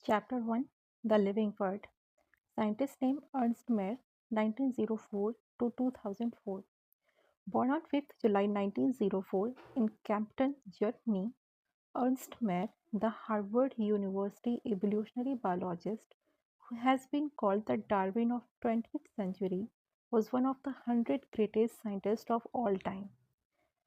Chapter 1 The Living Word. Scientist name Ernst Mayr, 1904 to 2004. Born on 5th July 1904 in Kempten, Germany, Ernst Mayr, the Harvard University evolutionary biologist who has been called the Darwin of 20th century, was one of the 100 greatest scientists of all time.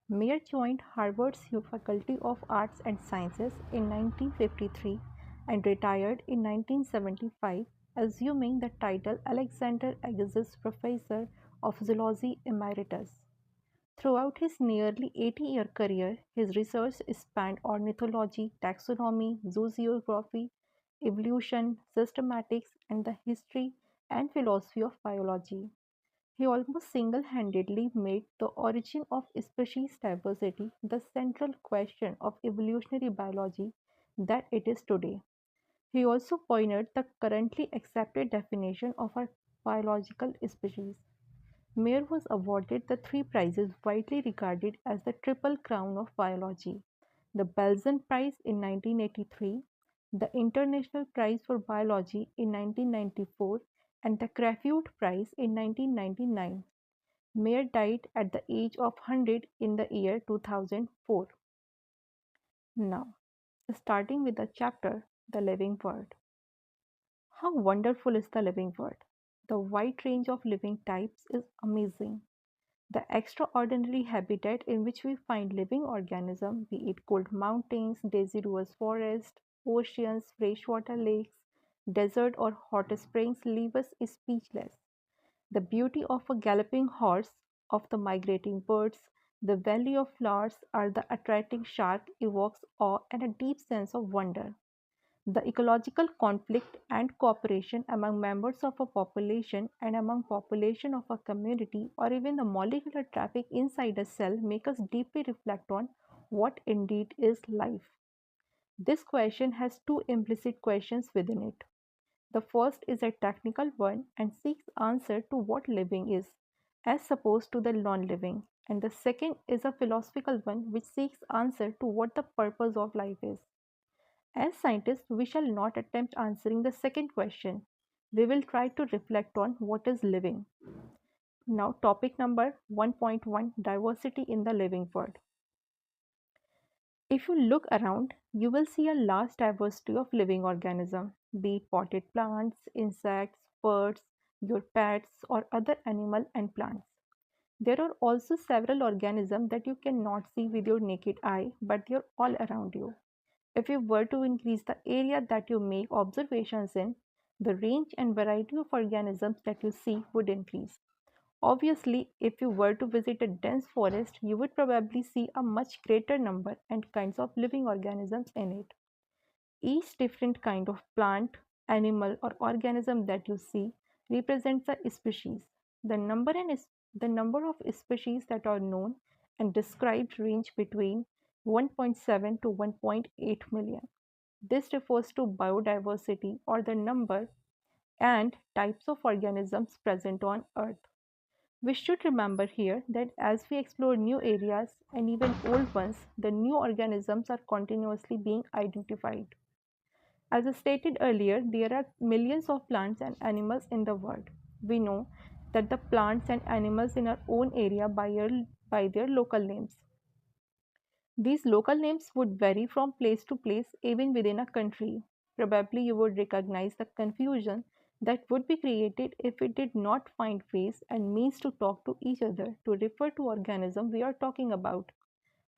Mayer joined Harvard's Faculty of Arts and Sciences in 1953 and retired in 1975, assuming the title Alexander Agassiz Professor of Zoology Emeritus. Throughout his nearly 80-year career, his research spanned ornithology, taxonomy, zoogeography, evolution, systematics, and the history and philosophy of biology. He almost single-handedly made the origin of species diversity the central question of evolutionary biology that it is today. He also pioneered the currently accepted definition of a biological species. Mayer was awarded the three prizes widely regarded as the Triple Crown of Biology: the Belzon Prize in 1983, the International Prize for Biology in 1994, and the Crafute Prize in 1999. Mayer died at the age of 100 in the year 2004. Now, starting with the chapter The Living Word. How wonderful is the living world! The wide range of living types is amazing. The extraordinary habitat in which we find living organisms, be it cold mountains, deciduous forests, oceans, freshwater lakes, desert or hot springs, leave us speechless. The beauty of a galloping horse, of the migrating birds, the valley of flowers, or the attracting shark evokes awe and a deep sense of wonder. The ecological conflict and cooperation among members of a population and among population of a community or even the molecular traffic inside a cell make us deeply reflect on what indeed is life. This question has two implicit questions within it. The first is a technical one and seeks answer to what living is, as opposed to the non-living, and the second is a philosophical one which seeks answer to what the purpose of life is. As scientists, we shall not attempt answering the second question. We will try to reflect on what is living. Now, topic number 1.1: Diversity in the living world. If you look around, you will see a large diversity of living organisms, be it potted plants, insects, birds, your pets, or other animal and plants. There are also several organisms that you cannot see with your naked eye, but they are all around you. If you were to increase the area that you make observations in, the range and variety of organisms that you see would increase. Obviously, if you were to visit a dense forest, you would probably see a much greater number and kinds of living organisms in it. Each different kind of plant, animal, or organism that you see represents a species. The number and the number of species that are known and described range between 1.7 to 1.8 million. This refers to biodiversity or the number and types of organisms present on Earth. We should remember here that as we explore new areas and even old ones, the new organisms are continuously being identified. As I stated earlier, there are millions of plants and animals in the world. We know that the plants and animals in our own area by their local names. These local names would vary from place to place, even within a country. Probably you would recognize the confusion that would be created if we did not find ways and means to talk to each other to refer to organism we are talking about.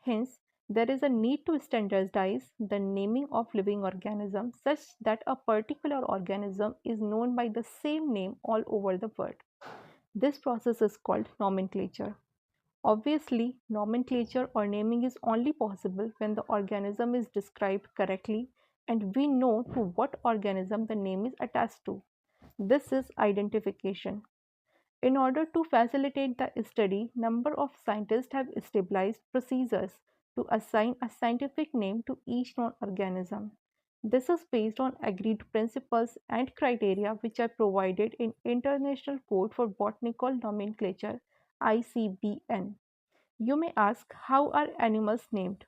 Hence, there is a need to standardize the naming of living organisms such that a particular organism is known by the same name all over the world. This process is called nomenclature. Obviously, nomenclature or naming is only possible when the organism is described correctly and we know to what organism the name is attached to. This is identification. In order to facilitate the study, number of scientists have established procedures to assign a scientific name to each known organism. This is based on agreed principles and criteria which are provided in International Code for Botanical Nomenclature (ICBN). You may ask, how are animals named?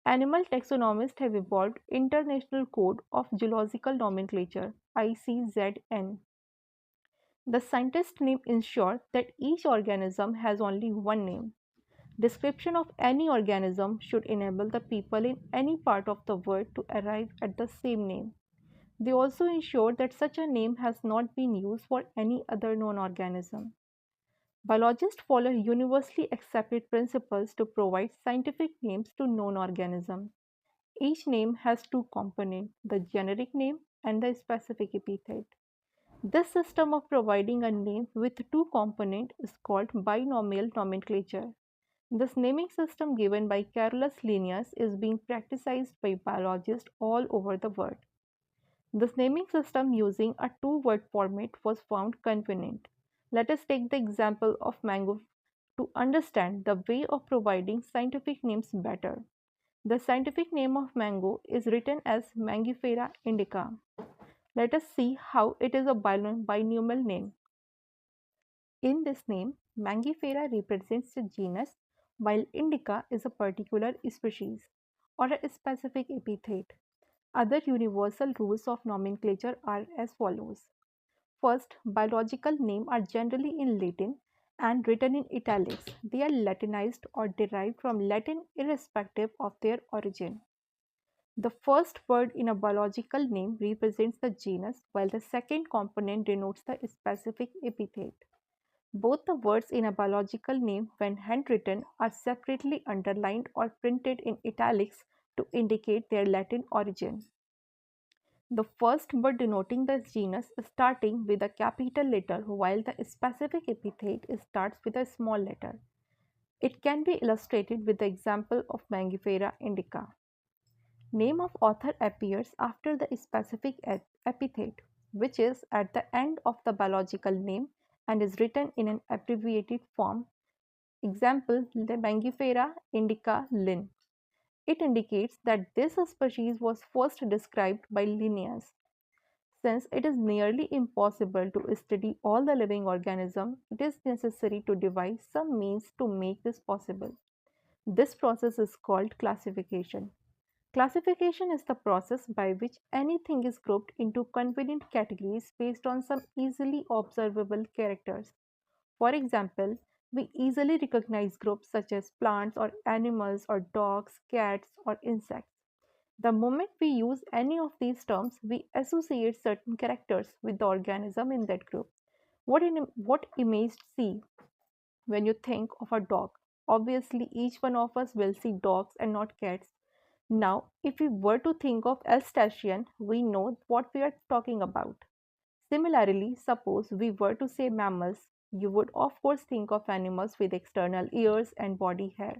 Animal taxonomists have evolved International Code of Zoological Nomenclature (ICZN). The scientist name ensures that each organism has only one name. Description of any organism should enable the people in any part of the world to arrive at the same name. They also ensure that such a name has not been used for any other known organism. Biologists follow universally accepted principles to provide scientific names to known organisms. Each name has two components, the generic name and the specific epithet. This system of providing a name with two components is called binomial nomenclature. This naming system given by Carolus Linnaeus is being practiced by biologists all over the world. This naming system using a two-word format was found convenient. Let us take the example of mango to understand the way of providing scientific names better. The scientific name of mango is written as Mangifera indica. Let us see how it is a binomial name. In this name, Mangifera represents a genus, while indica is a particular species or a specific epithet. Other universal rules of nomenclature are as follows. First, biological names are generally in Latin and written in italics. They are Latinized or derived from Latin irrespective of their origin. The first word in a biological name represents the genus, while the second component denotes the specific epithet. Both the words in a biological name, when handwritten, are separately underlined or printed in italics to indicate their Latin origin. The first word denoting the genus is starting with a capital letter, while the specific epithet starts with a small letter. It can be illustrated with the example of Mangifera indica. Name of author appears after the specific epithet, which is at the end of the biological name and is written in an abbreviated form. Example, Mangifera indica Linn. It indicates that this species was first described by Linnaeus. Since it is nearly impossible to study all the living organisms, it is necessary to devise some means to make this possible. This process is called classification. Classification is the process by which anything is grouped into convenient categories based on some easily observable characters. For example, we easily recognize groups such as plants or animals or dogs, cats, or insects. The moment we use any of these terms, we associate certain characters with the organism in that group. What image see when you think of a dog? Obviously, each one of us will see dogs and not cats. Now, if we were to think of Alsatian, we know what we are talking about. Similarly, suppose we were to say mammals, you would of course think of animals with external ears and body hair.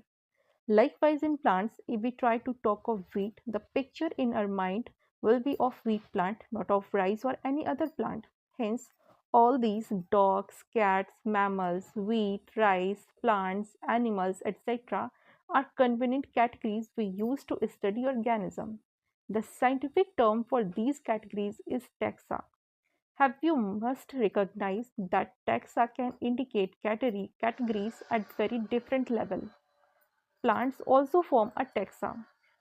Likewise, in plants, if we try to talk of wheat, the picture in our mind will be of wheat plant, not of rice or any other plant. Hence, all these dogs, cats, mammals, wheat, rice, plants, animals, etc. are convenient categories we use to study organism. The scientific term for these categories is taxa. Have you must recognize that taxa can indicate categories at very different level. Plants also form a taxa.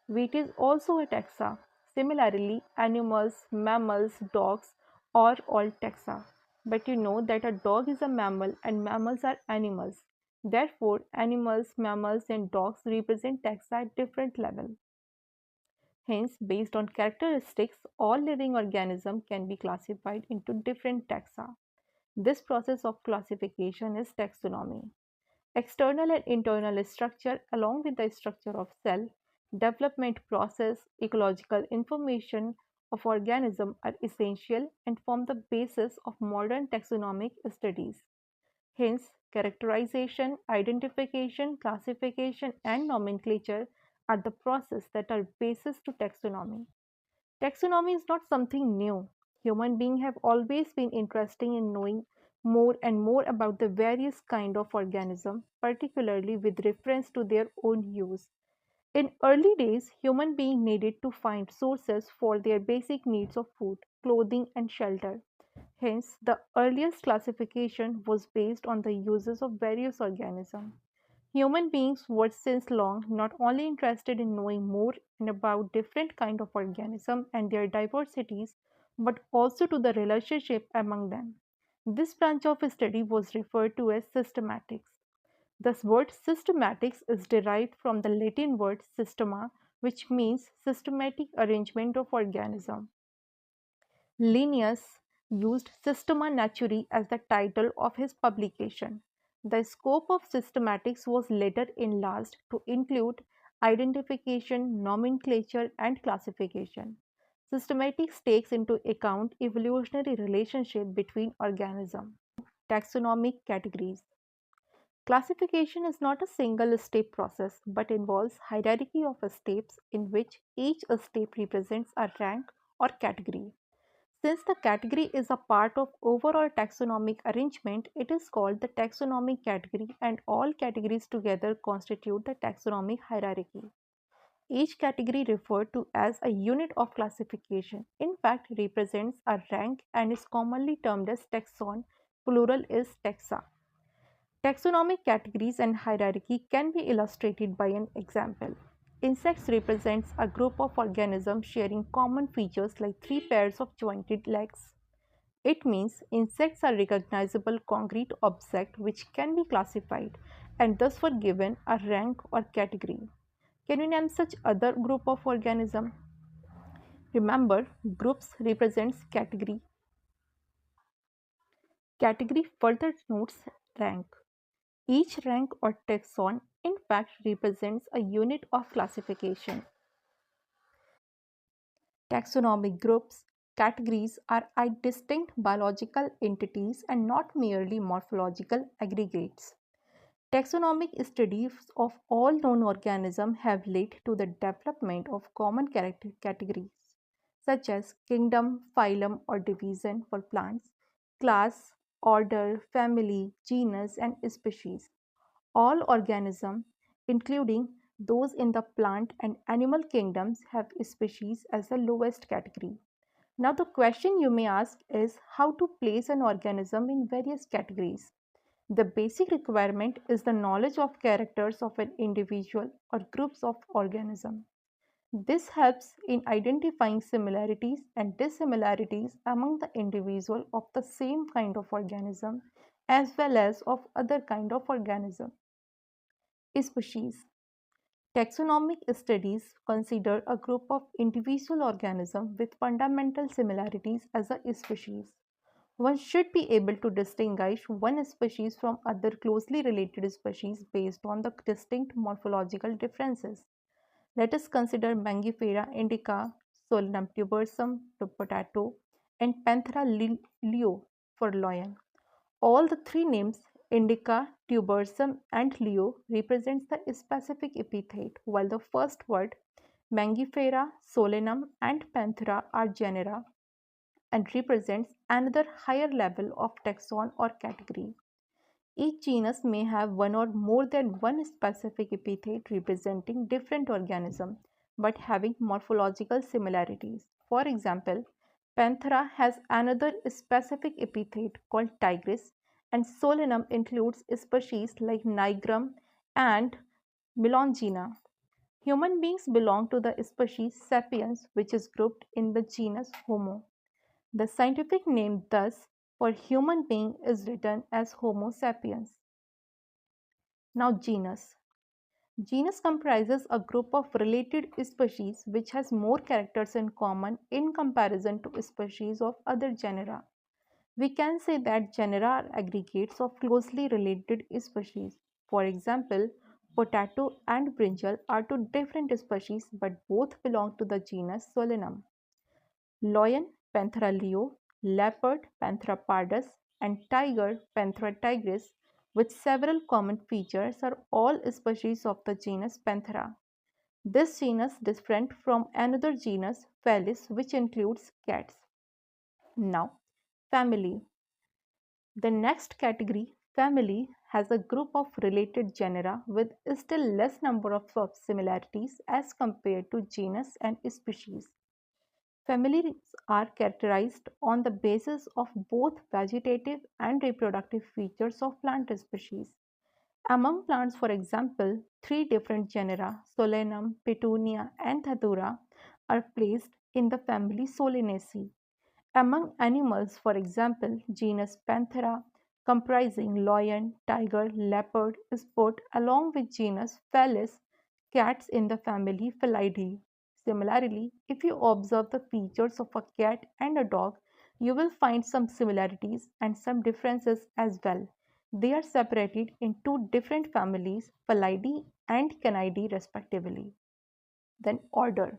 Wheat is also a taxa. Similarly, animals, mammals, dogs are all taxa. But you know that a dog is a mammal and mammals are animals. Therefore, animals, mammals, and dogs represent taxa at different levels. Hence, based on characteristics, all living organisms can be classified into different taxa. This process of classification is taxonomy. External and internal structure along with the structure of cell, development process, ecological information of organism are essential and form the basis of modern taxonomic studies. Hence, characterization, identification, classification and nomenclature are the processes that are basis to taxonomy. Taxonomy is not something new. Human beings have always been interested in knowing more and more about the various kind of organism, particularly with reference to their own use. In early days, human beings needed to find sources for their basic needs of food, clothing, and shelter. Hence, the earliest classification was based on the uses of various organisms. Human beings were since long not only interested in knowing more and about different kinds of organisms and their diversities, but also to the relationship among them. This branch of study was referred to as systematics. The word systematics is derived from the Latin word systema, which means systematic arrangement of organisms. Linnaeus used Systema Naturae as the title of his publication. The scope of systematics was later enlarged to include identification, nomenclature, and classification. Systematics takes into account evolutionary relationship between organisms. Taxonomic categories. Classification is not a single step process but involves hierarchy of steps in which each step represents a rank or category. Since the category is a part of overall taxonomic arrangement, it is called the taxonomic category and all categories together constitute the taxonomic hierarchy. Each category referred to as a unit of classification in fact represents a rank and is commonly termed as taxon, plural is taxa. Taxonomic categories and hierarchy can be illustrated by an example. Insects represents a group of organisms sharing common features like three pairs of jointed legs. It means insects are recognizable concrete objects which can be classified and thus were given a rank or category. Can you name such other group of organisms? Remember, groups represents category. Category further denotes rank. Each rank or taxon in fact represents a unit of classification. Taxonomic groups, categories are distinct biological entities and not merely morphological aggregates. Taxonomic studies of all known organisms have led to the development of common categories such as kingdom, phylum or division for plants, class, order, family, genus and species. All organisms, including those in the plant and animal kingdoms, have species as the lowest category. Now, the question you may ask is how to place an organism in various categories. The basic requirement is the knowledge of characters of an individual or groups of organisms. This helps in identifying similarities and dissimilarities among the individual of the same kind of organism as well as of other kind of organism. Species. Taxonomic studies consider a group of individual organisms with fundamental similarities as a species. One should be able to distinguish one species from other closely related species based on the distinct morphological differences. Let us consider Mangifera indica, Solanum tubersum for potato, and Panthera leo for lion. All the three names, indica, tubersum, and leo, represents the specific epithet, while the first word, Mangifera, Solanum, and Panthera are genera and represents another higher level of taxon or category. Each genus may have one or more than one specific epithet representing different organisms but having morphological similarities. For example, Panthera has another specific epithet called tigris, and Solanum includes species like Nigrum and Melongena. Human beings belong to the species Sapiens, which is grouped in the genus Homo. The scientific name thus for human being is written as Homo sapiens. Now genus. Genus comprises a group of related species which has more characters in common in comparison to species of other genera. We can say that genera are aggregates of closely related species. For example, potato and brinjal are two different species but both belong to the genus Solanum. Lion, Panthera leo, leopard, Panthera pardus, and tiger, Panthera tigris, with several common features, are all species of the genus Panthera. This genus is different from another genus, Felis, which includes cats. Now, family. The next category, family, has a group of related genera with still less number of similarities as compared to genus and species. Families are characterized on the basis of both vegetative and reproductive features of plant species. Among plants, for example, three different genera, Solanum, Petunia, and Datura, are placed in the family Solanaceae. Among animals, for example, genus Panthera, comprising lion, tiger, leopard, is put along with genus Felis, cats in the family Felidae. Similarly, if you observe the features of a cat and a dog, you will find some similarities and some differences as well. They are separated in two different families, Felidae and Canidae respectively. Then order.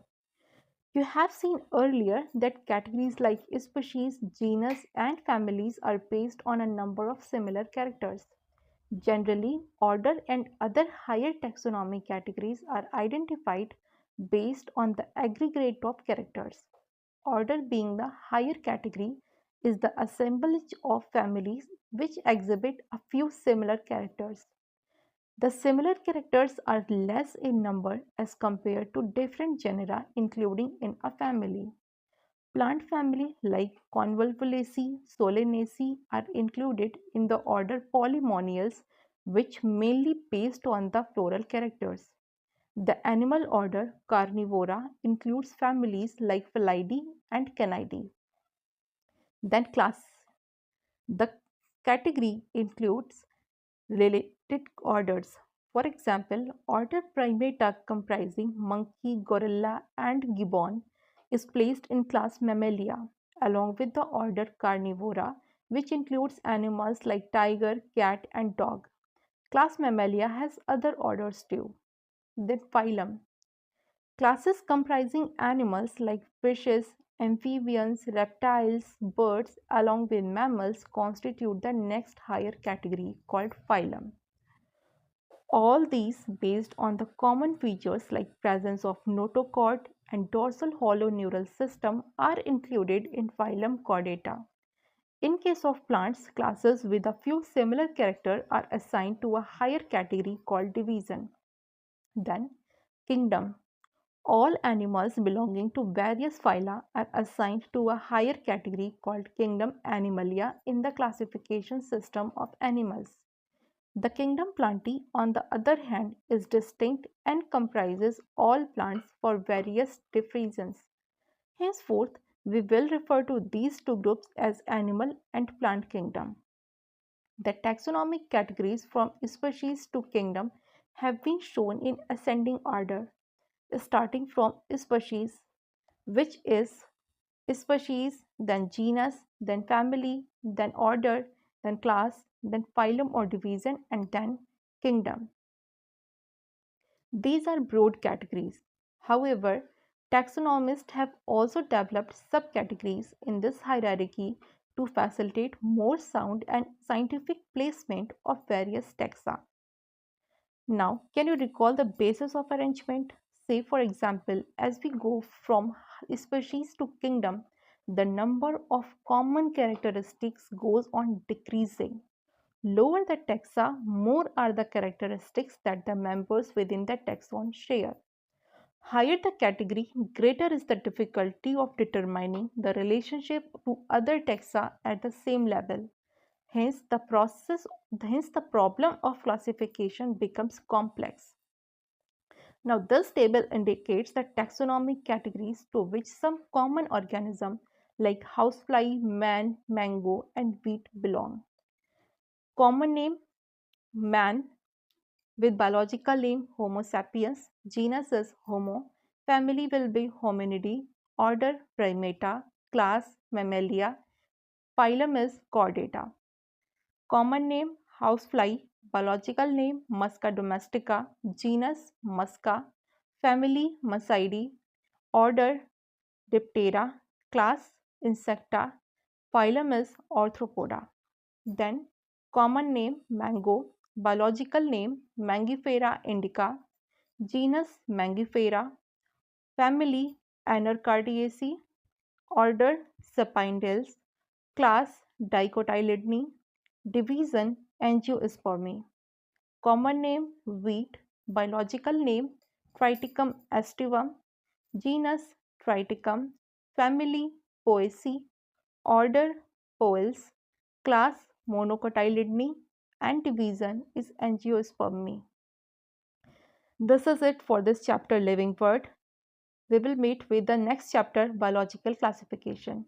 You have seen earlier that categories like species, genus, and families are based on a number of similar characters. Generally, order and other higher taxonomy categories are identified based on the aggregate of characters. Order, being the higher category, is the assemblage of families which exhibit a few similar characters. The similar characters are less in number as compared to different genera including in a family. Plant family like Convolvulaceae, Solanaceae are included in the order Polymoniales, which mainly based on the floral characters. The animal order Carnivora includes families like Felidae and Canidae. Then class. The category includes related orders. For example, order Primata comprising monkey, gorilla, and gibbon is placed in class Mammalia along with the order Carnivora, which includes animals like tiger, cat, and dog. Class Mammalia has other orders too. Then phylum. Classes comprising animals like fishes, amphibians, reptiles, birds, along with mammals constitute the next higher category called phylum. All these based on the common features like presence of notochord and dorsal hollow neural system are included in phylum Chordata. In case of plants, classes with a few similar characters are assigned to a higher category called division. Then, kingdom. All animals belonging to various phyla are assigned to a higher category called kingdom Animalia in the classification system of animals. The kingdom Plantae, on the other hand, is distinct and comprises all plants for various reasons. Henceforth, we will refer to these two groups as animal and plant kingdom. The taxonomic categories from species to kingdom have been shown in ascending order, starting from species, which is species, then genus, then family, then order, then class, then phylum or division, and then kingdom. These are broad categories. However, taxonomists have also developed subcategories in this hierarchy to facilitate more sound and scientific placement of various taxa. Now, can you recall the basis of arrangement? Say, for example, as we go from species to kingdom, the number of common characteristics goes on decreasing. Lower the taxa, more are the characteristics that the members within the taxon share. Higher the category, greater is the difficulty of determining the relationship to other taxa at the same level. Hence the problem of classification becomes complex. Now, this table indicates the taxonomic categories to which some common organism like housefly, man, mango, and wheat belong. Common name man with biological name Homo sapiens, genus is Homo, family will be Hominidae, order Primata, class Mammalia, phylum is Chordata. Common name housefly, biological name Musca domestica, genus Musca, family Muscidae, order Diptera, class Insecta, phylum is Arthropoda. Then common name mango, biological name Mangifera indica, genus Mangifera, family Anarcardiaceae, order Sapindales, class Dicotyledone, division Angiospermae. Common name wheat, biological name Triticum aestivum, genus Triticum, family Poaceae, order Poales, class Monocotyledone, and division is angiospermy. This is it for this chapter Living Word. We will meet with the next chapter Biological Classification.